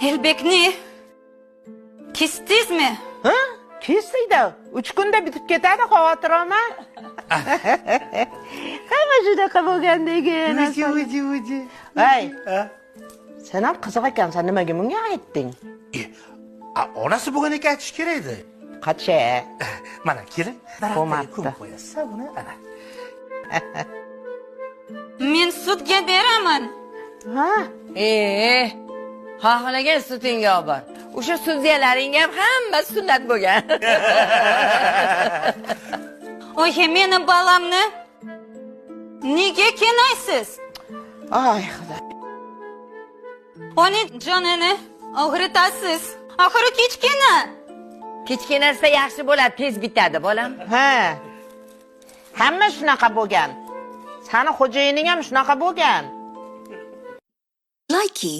Elbekni kesdingizmi? Ha? Kesdik-da. 3 kunda bitib ketadi, xavotir olma. Hamma shunaqa bo'lgandan Uji. Hey, sen ham qiziq ekansan, nimaga bunga aytding? Onasi bo'lgan ekan aytish kerak edi. Qacha. Mana kelin, Qo'mapti. ko'mib qo'yasiz buni. Ana. Men sudga beraman. Ha? Xohlagan sutingga bor. O'sha sudyalaring ham hamma sunnat bo'lgan. Oy, meni balamni nega kenaysiz? Ay, xudo. Oni jonini og'ritasiz. Oxiri kichkina. Kichkinasi yaxshi bo'ladi, tez bitadi, bolam. Ha. Hamma shunaqa bo'lgan. Sani xo'jayining ham shunaqa bo'lgan. Likey